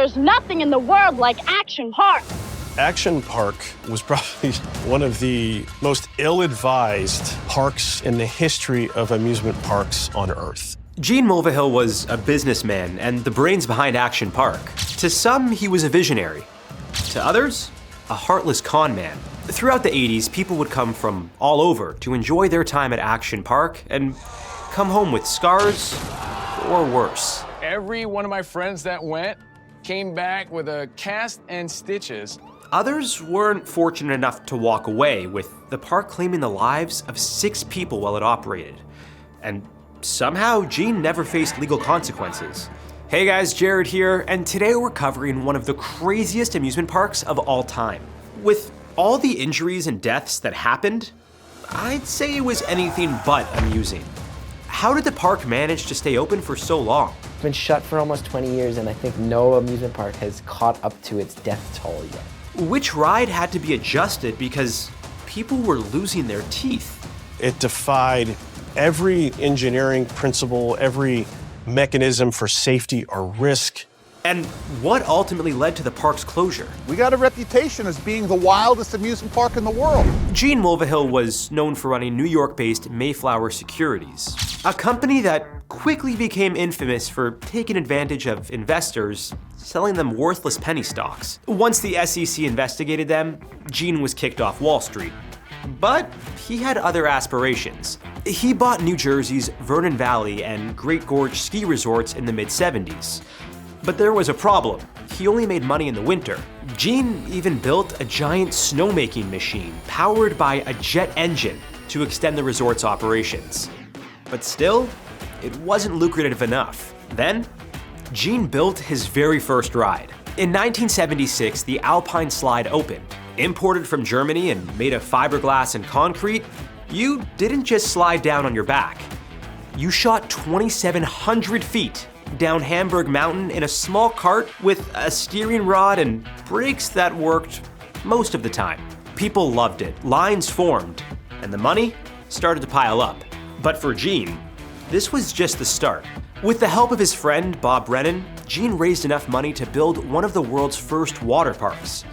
there's nothing in the world like Action Park. Action Park was probably one of the most ill-advised parks in the history of amusement parks on Earth. Gene Mulvihill was a businessman and the brains behind Action Park. To some, he was a visionary. To others, a heartless con man. Throughout the 80s, people would come from all over to enjoy their time at Action Park and come home with scars or worse. Every one of my friends that went came back with a cast and stitches. Others weren't fortunate enough to walk away, with the park claiming the lives of 6 people while it operated. And somehow, Gene never faced legal consequences. Hey guys, Jared here, and today we're covering one of the craziest amusement parks of all time. With all the injuries and deaths that happened, I'd say it was anything but amusing. How did the park manage to stay open for so long? It's been shut for almost 20 years, and I think no amusement park has caught up to its death toll yet. Which ride had to be adjusted because people were losing their teeth? It defied every engineering principle, every mechanism for safety or risk. And what ultimately led to the park's closure? We got a reputation as being the wildest amusement park in the world. Gene Mulvihill was known for running New York-based Mayflower Securities, a company that quickly became infamous for taking advantage of investors, selling them worthless penny stocks. Once the SEC investigated them, Gene was kicked off Wall Street. But he had other aspirations. He bought New Jersey's Vernon Valley and Great Gorge ski resorts in the mid-70s. But there was a problem. He only made money in the winter. Gene even built a giant snowmaking machine powered by a jet engine to extend the resort's operations. But still, it wasn't lucrative enough. Then, Gene built his very first ride. In 1976, the Alpine slide opened. Imported from Germany and made of fiberglass and concrete, you didn't just slide down on your back. You shot 2,700 feet down Hamburg Mountain in a small cart with a steering rod and brakes that worked most of the time. People loved it, lines formed, and the money started to pile up. But for Gene, this was just the start. With the help of his friend Bob Brennan, Gene raised enough money to build one of the world's first water parks.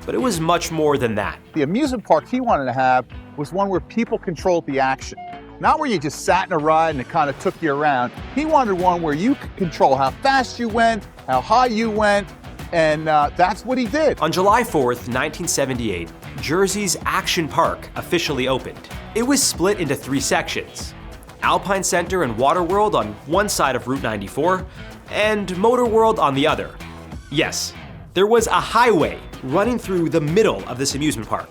But it was much more than that. The amusement park he wanted to have was one where people controlled the action. Not where you just sat in a ride and it kind of took you around. He wanted one where you could control how fast you went, how high you went, and that's what he did. On July 4th, 1978, Jersey's Action Park officially opened. It was split into 3 sections: Alpine Center and Waterworld on one side of Route 94, and Motor World on the other. Yes, there was a highway running through the middle of this amusement park.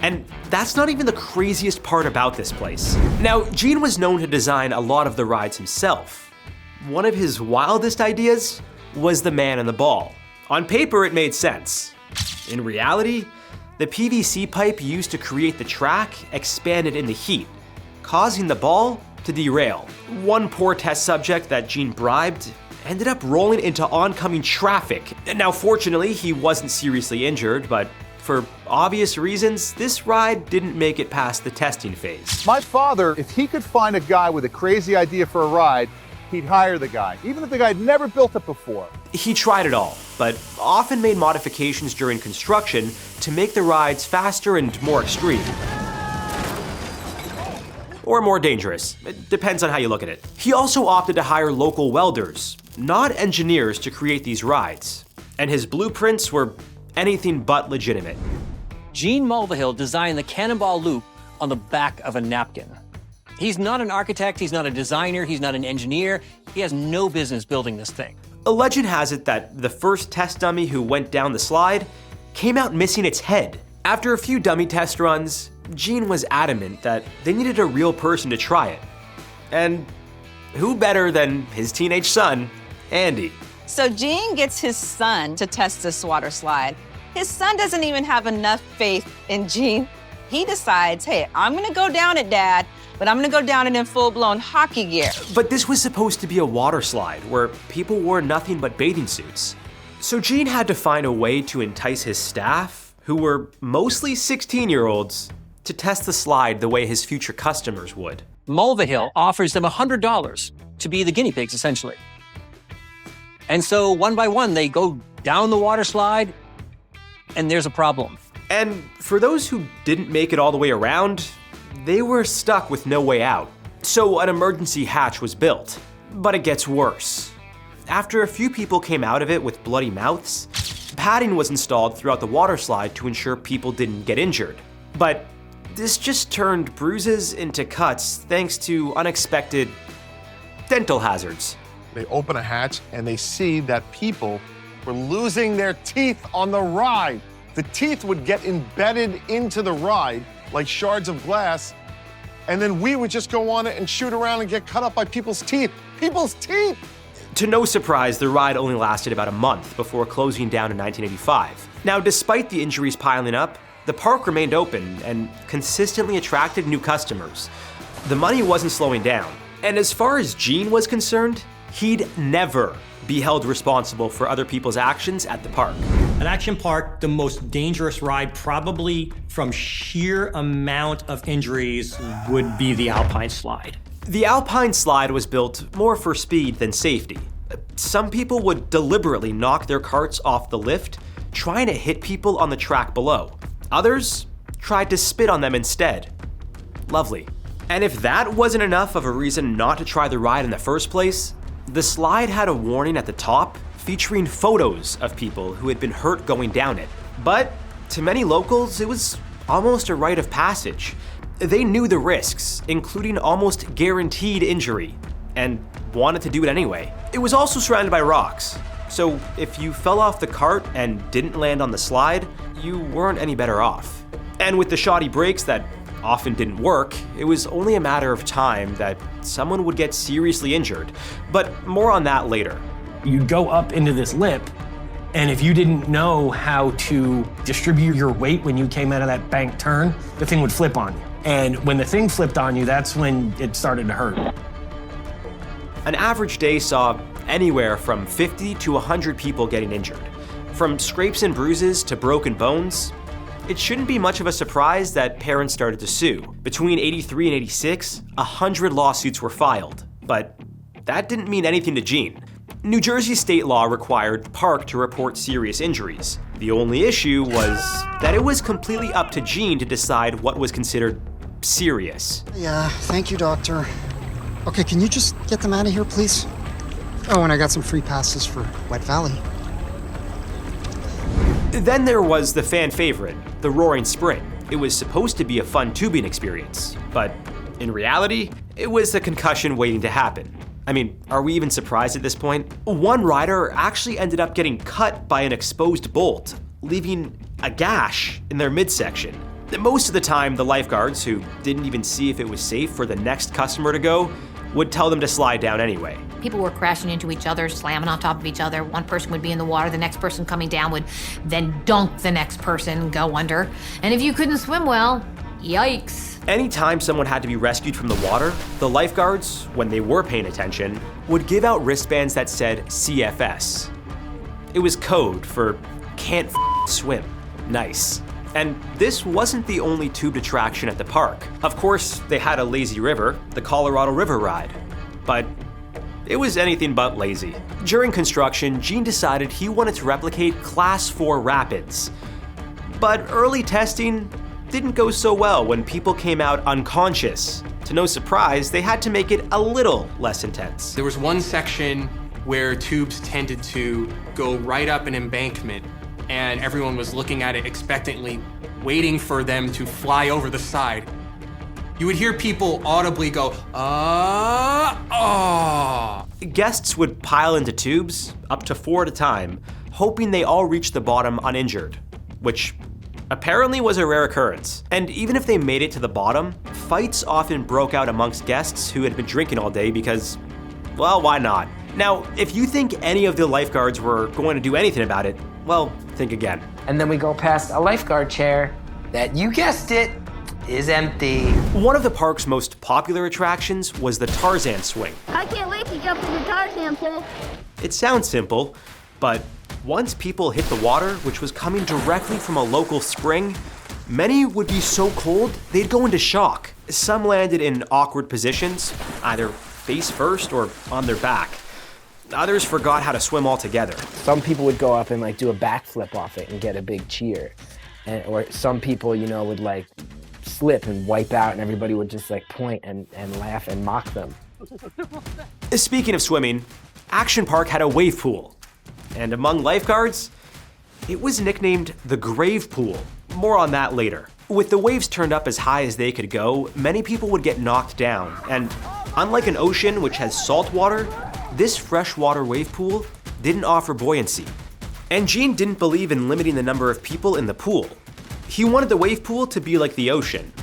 And that's not even the craziest part about this place. Now, Gene was known to design a lot of the rides himself. One of his wildest ideas was the man and the ball. On paper, it made sense. In reality, the PVC pipe used to create the track expanded in the heat, causing the ball to derail. One poor test subject that Gene bribed ended up rolling into oncoming traffic. Now, fortunately, he wasn't seriously injured, but for obvious reasons, this ride didn't make it past the testing phase. My father, if he could find a guy with a crazy idea for a ride, he'd hire the guy, even if the guy had never built it before. He tried it all, but often made modifications during construction to make the rides faster and more extreme. Or more dangerous. It depends on how you look at it. He also opted to hire local welders, not engineers, to create these rides. And his blueprints were anything but legitimate. Gene Mulvihill designed the Cannonball loop on the back of a napkin. He's not an architect, he's not a designer, he's not an engineer. He has no business building this thing. A legend has it that the first test dummy who went down the slide came out missing its head. After a few dummy test runs, Gene was adamant that they needed a real person to try it. And who better than his teenage son, Andy? So Gene gets his son to test this water slide. His son doesn't even have enough faith in Gene. He decides, hey, I'm gonna go down it, Dad, but I'm gonna go down it in full-blown hockey gear. But this was supposed to be a water slide where people wore nothing but bathing suits. So Gene had to find a way to entice his staff, who were mostly 16-year-olds, to test the slide the way his future customers would. Mulvihill offers them $100 to be the guinea pigs, essentially. And so one by one, they go down the water slide, and there's a problem. And for those who didn't make it all the way around, they were stuck with no way out. So an emergency hatch was built. But it gets worse. After a few people came out of it with bloody mouths, padding was installed throughout the water slide to ensure people didn't get injured. But this just turned bruises into cuts thanks to unexpected dental hazards. They open a hatch and they see that people were losing their teeth on the ride. The teeth would get embedded into the ride like shards of glass, and then we would just go on it and shoot around and get cut up by people's teeth. People's teeth! To no surprise, the ride only lasted about a month before closing down in 1985. Now, despite the injuries piling up, the park remained open and consistently attracted new customers. The money wasn't slowing down. And as far as Gene was concerned, he'd never be held responsible for other people's actions at the park. At Action Park, the most dangerous ride, probably from sheer amount of injuries, would be the Alpine slide. The Alpine slide was built more for speed than safety. Some people would deliberately knock their carts off the lift, trying to hit people on the track below. Others tried to spit on them instead. Lovely. And if that wasn't enough of a reason not to try the ride in the first place, the slide had a warning at the top featuring photos of people who had been hurt going down it. But to many locals, it was almost a rite of passage. They knew the risks, including almost guaranteed injury, and wanted to do it anyway. It was also surrounded by rocks, so if you fell off the cart and didn't land on the slide, you weren't any better off. And with the shoddy brakes that often didn't work, it was only a matter of time that someone would get seriously injured. But more on that later. You'd go up into this lip, and if you didn't know how to distribute your weight when you came out of that bank turn, the thing would flip on you. And when the thing flipped on you, that's when it started to hurt. An average day saw anywhere from 50 to 100 people getting injured. From scrapes and bruises to broken bones, it shouldn't be much of a surprise that parents started to sue. Between 83 and 86, 100 lawsuits were filed. But that didn't mean anything to Gene. New Jersey state law required the park to report serious injuries. The only issue was that it was completely up to Gene to decide what was considered serious. Yeah, thank you, doctor. Okay, can you just get them out of here, please? Oh, and I got some free passes for Wet Valley. Then there was the fan favorite, the Roaring Spring. It was supposed to be a fun tubing experience, but in reality, it was a concussion waiting to happen. I mean, are we even surprised at this point? One rider actually ended up getting cut by an exposed bolt, leaving a gash in their midsection. Most of the time, the lifeguards, who didn't even see if it was safe for the next customer to go, would tell them to slide down anyway. People were crashing into each other, slamming on top of each other. One person would be in the water, the next person coming down would then dunk the next person, go under. And if you couldn't swim well, yikes. Anytime someone had to be rescued from the water, the lifeguards, when they were paying attention, would give out wristbands that said CFS. It was code for can't swim. Nice. And this wasn't the only tubed attraction at the park. Of course, they had a lazy river, the Colorado River ride. But it was anything but lazy. During construction, Gene decided he wanted to replicate Class 4 rapids. But early testing didn't go so well when people came out unconscious. To no surprise, they had to make it a little less intense. There was one section where tubes tended to go right up an embankment, and everyone was looking at it expectantly, waiting for them to fly over the side. You would hear people audibly go, ah. Guests would pile into tubes, up to 4 at a time, hoping they all reached the bottom uninjured, which apparently was a rare occurrence. And even if they made it to the bottom, fights often broke out amongst guests who had been drinking all day because, well, why not? Now, if you think any of the lifeguards were going to do anything about it, well, think again. And then we go past a lifeguard chair that, you guessed it, is empty. One of the park's most popular attractions was the Tarzan swing. I can't wait to jump in the Tarzan pool. It sounds simple, but once people hit the water, which was coming directly from a local spring, many would be so cold they'd go into shock. Some landed in awkward positions, either face first or on their back. Others forgot how to swim altogether. Some people would go up and like do a backflip off it and get a big cheer. Or some people, you know, would like slip and wipe out and everybody would just like point and laugh and mock them. Speaking of swimming, Action Park had a wave pool. And among lifeguards, it was nicknamed the Grave Pool. More on that later. With the waves turned up as high as they could go, many people would get knocked down. And unlike an ocean which has salt water, this freshwater wave pool didn't offer buoyancy. And Gene didn't believe in limiting the number of people in the pool. He wanted the wave pool to be like the ocean.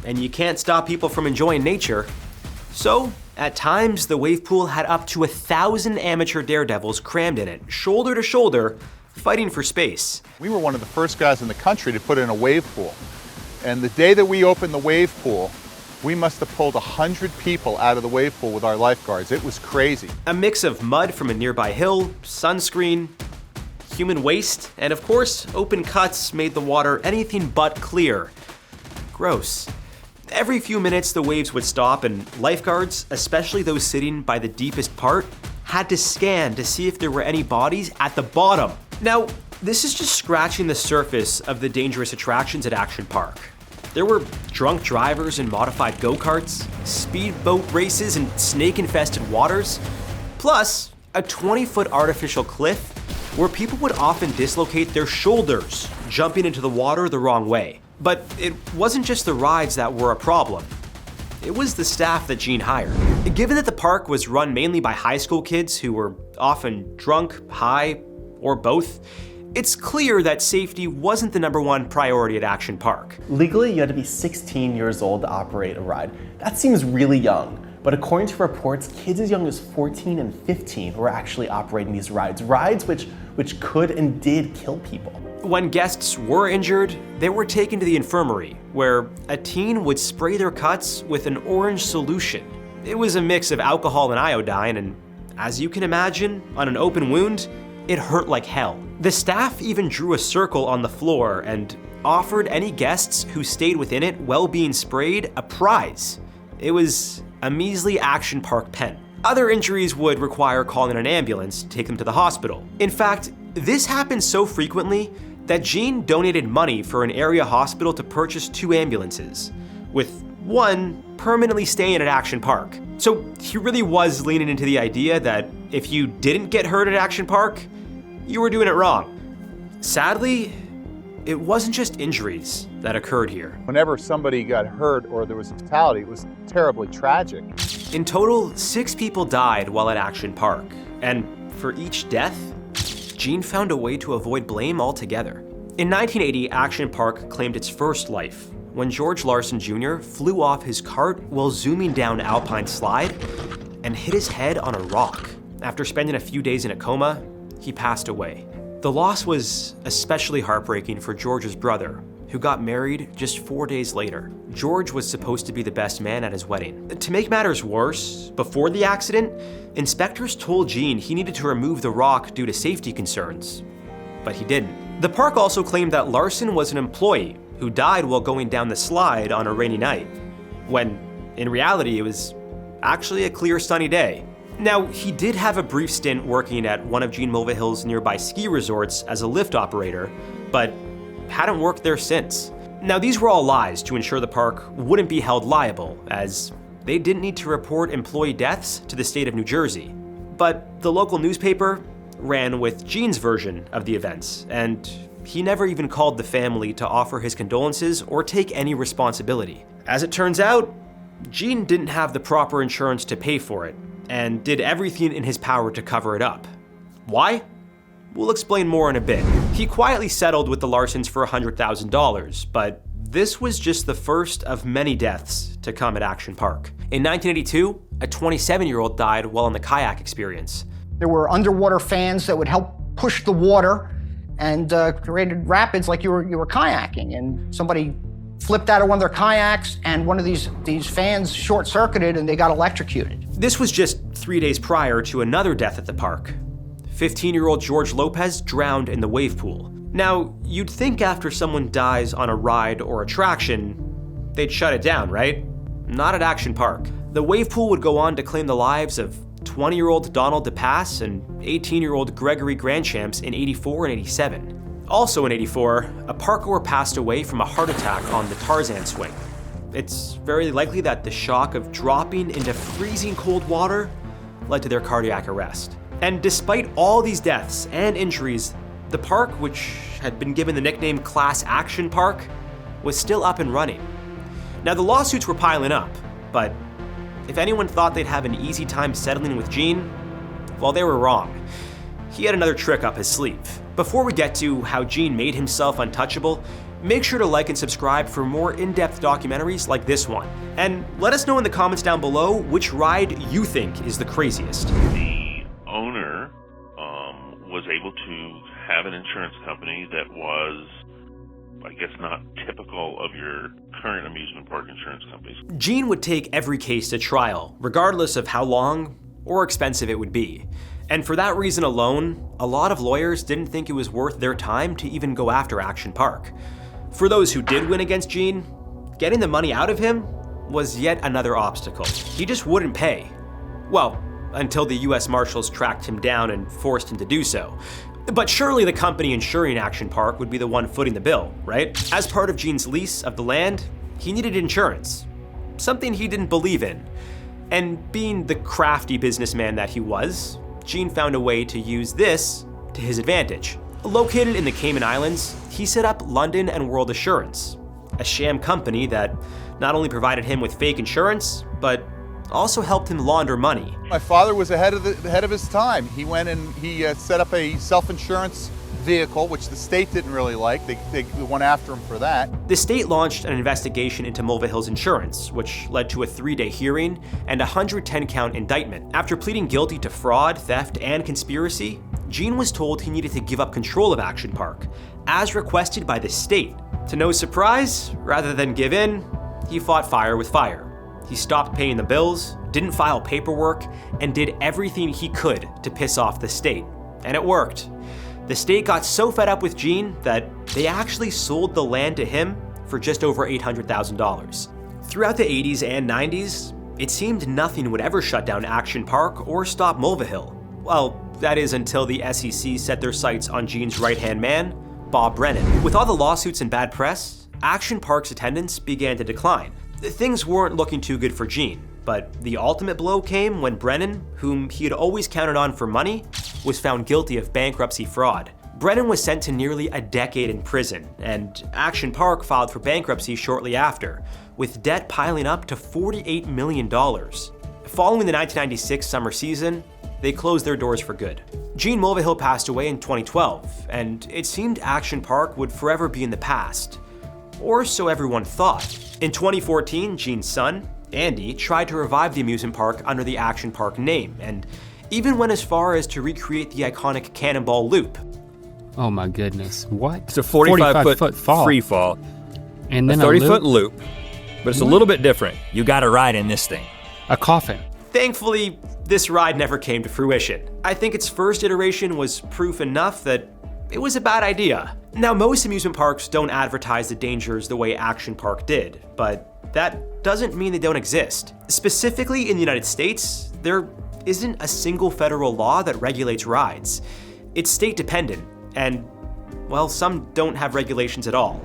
And you can't stop people from enjoying nature. So, at times, the wave pool had up to 1,000 amateur daredevils crammed in it, shoulder to shoulder, fighting for space. We were one of the first guys in the country to put in a wave pool. And the day that we opened the wave pool, we must have pulled 100 people out of the wave pool with our lifeguards. It was crazy. A mix of mud from a nearby hill, sunscreen, human waste, and of course, open cuts made the water anything but clear. Gross. Every few minutes, the waves would stop, and lifeguards, especially those sitting by the deepest part, had to scan to see if there were any bodies at the bottom. Now, this is just scratching the surface of the dangerous attractions at Action Park. There were drunk drivers in modified go-karts, speedboat races in snake-infested waters, plus a 20-foot artificial cliff where people would often dislocate their shoulders jumping into the water the wrong way. But it wasn't just the rides that were a problem. It was the staff that Gene hired. Given that the park was run mainly by high school kids who were often drunk, high, or both, it's clear that safety wasn't the #1 priority at Action Park. Legally, you had to be 16 years old to operate a ride. That seems really young, but according to reports, kids as young as 14 and 15 were actually operating these rides which could and did kill people. When guests were injured, they were taken to the infirmary, where a teen would spray their cuts with an orange solution. It was a mix of alcohol and iodine, and as you can imagine, on an open wound, it hurt like hell. The staff even drew a circle on the floor and offered any guests who stayed within it while being sprayed a prize. It was a measly Action Park pen. Other injuries would require calling an ambulance to take them to the hospital. In fact, this happened so frequently that Gene donated money for an area hospital to purchase 2 ambulances, with one permanently staying at Action Park. So he really was leaning into the idea that if you didn't get hurt at Action Park, you were doing it wrong. Sadly, it wasn't just injuries that occurred here. Whenever somebody got hurt or there was a fatality, it was terribly tragic. In total, 6 people died while at Action Park, and for each death, Gene found a way to avoid blame altogether. In 1980, Action Park claimed its first life when George Larson Jr. flew off his cart while zooming down Alpine slide and hit his head on a rock. After spending a few days in a coma, he passed away. The loss was especially heartbreaking for George's brother, who got married just 4 days later. George was supposed to be the best man at his wedding. To make matters worse, before the accident, inspectors told Gene he needed to remove the rock due to safety concerns, but he didn't. The park also claimed that Larson was an employee who died while going down the slide on a rainy night, when in reality it was actually a clear sunny day. Now, he did have a brief stint working at one of Gene Mulvihill's nearby ski resorts as a lift operator, but hadn't worked there since. Now, these were all lies to ensure the park wouldn't be held liable, as they didn't need to report employee deaths to the state of New Jersey. But the local newspaper ran with Gene's version of the events, and he never even called the family to offer his condolences or take any responsibility. As it turns out, Gene didn't have the proper insurance to pay for it, and did everything in his power to cover it up. Why? We'll explain more in a bit. He quietly settled with the Larsons for $100,000, but this was just the first of many deaths to come at Action Park. In 1982, a 27-year-old died while on the kayak experience. There were underwater fans that would help push the water and created rapids like you were kayaking, and somebody flipped out of one of their kayaks, and one of these fans short-circuited and they got electrocuted. This was just 3 days prior to another death at the park. 15-year-old George Lopez drowned in the wave pool. Now, you'd think after someone dies on a ride or attraction, they'd shut it down, right? Not at Action Park. The wave pool would go on to claim the lives of 20-year-old Donald DePass and 18-year-old Gregory Grandchamps in 84 and 87. Also in 84, a parkour passed away from a heart attack on the Tarzan swing. It's very likely that the shock of dropping into freezing cold water led to their cardiac arrest. And despite all these deaths and injuries, the park, which had been given the nickname Class Action Park, was still up and running. Now the lawsuits were piling up, but if anyone thought they'd have an easy time settling with Gene, well, they were wrong. He had another trick up his sleeve. Before we get to how Gene made himself untouchable, make sure to like and subscribe for more in-depth documentaries like this one. And let us know in the comments down below which ride you think is the craziest. The owner was able to have an insurance company that was, I guess, not typical of your current amusement park insurance companies. Gene would take every case to trial, regardless of how long or expensive it would be. And for that reason alone, a lot of lawyers didn't think it was worth their time to even go after Action Park. For those who did win against Gene, getting the money out of him was yet another obstacle. He just wouldn't pay. Well, until the US Marshals tracked him down and forced him to do so. But surely the company insuring Action Park would be the one footing the bill, right? As part of Gene's lease of the land, he needed insurance, something he didn't believe in. And being the crafty businessman that he was, Gene found a way to use this to his advantage. Located in the Cayman Islands, he set up London and World Assurance, a sham company that not only provided him with fake insurance, but also helped him launder money. My father was ahead of his time. He went and he set up a self-insurance vehicle, which the state didn't really like. They went after him for that. The state launched an investigation into Mulvihill's insurance, which led to a 3-day hearing and a 110-count indictment. After pleading guilty to fraud, theft, and conspiracy, Gene was told he needed to give up control of Action Park, as requested by the state. To no surprise, rather than give in, he fought fire with fire. He stopped paying the bills, didn't file paperwork, and did everything he could to piss off the state. And it worked. The state got so fed up with Gene that they actually sold the land to him for just over $800,000. Throughout the 80s and 90s, it seemed nothing would ever shut down Action Park or stop Mulvihill. Well, that is until the SEC set their sights on Gene's right-hand man, Bob Brennan. With all the lawsuits and bad press, Action Park's attendance began to decline. Things weren't looking too good for Gene, but the ultimate blow came when Brennan, whom he had always counted on for money, was found guilty of bankruptcy fraud. Brennan was sent to nearly a decade in prison, and Action Park filed for bankruptcy shortly after, with debt piling up to $48 million. Following the 1996 summer season, they closed their doors for good. Gene Mulvihill passed away in 2012, and it seemed Action Park would forever be in the past. Or so everyone thought. In 2014, Gene's son, Andy, tried to revive the amusement park under the Action Park name, and even went as far as to recreate the iconic Cannonball loop. Oh my goodness, what? It's a 45-foot fall. free fall, and then a 30-foot loop, but it's a little bit different. You gotta ride in this thing. A coffin. Thankfully, this ride never came to fruition. I think its first iteration was proof enough that it was a bad idea. Now, most amusement parks don't advertise the dangers the way Action Park did, but that doesn't mean they don't exist. Specifically in the United States, there isn't a single federal law that regulates rides. It's state dependent, and, well, some don't have regulations at all.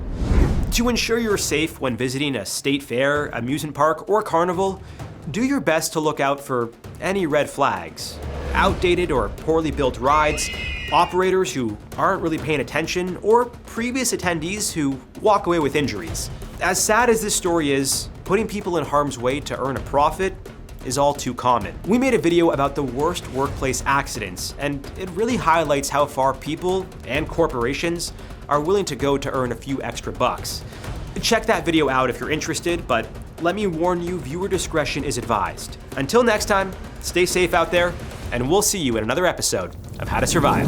To ensure you're safe when visiting a state fair, amusement park, or carnival, do your best to look out for any red flags. Outdated or poorly built rides, operators who aren't really paying attention, or previous attendees who walk away with injuries. As sad as this story is, putting people in harm's way to earn a profit is all too common. We made a video about the worst workplace accidents, and it really highlights how far people and corporations are willing to go to earn a few extra bucks. Check that video out if you're interested, but let me warn you, viewer discretion is advised. Until next time, stay safe out there, and we'll see you in another episode of How to Survive.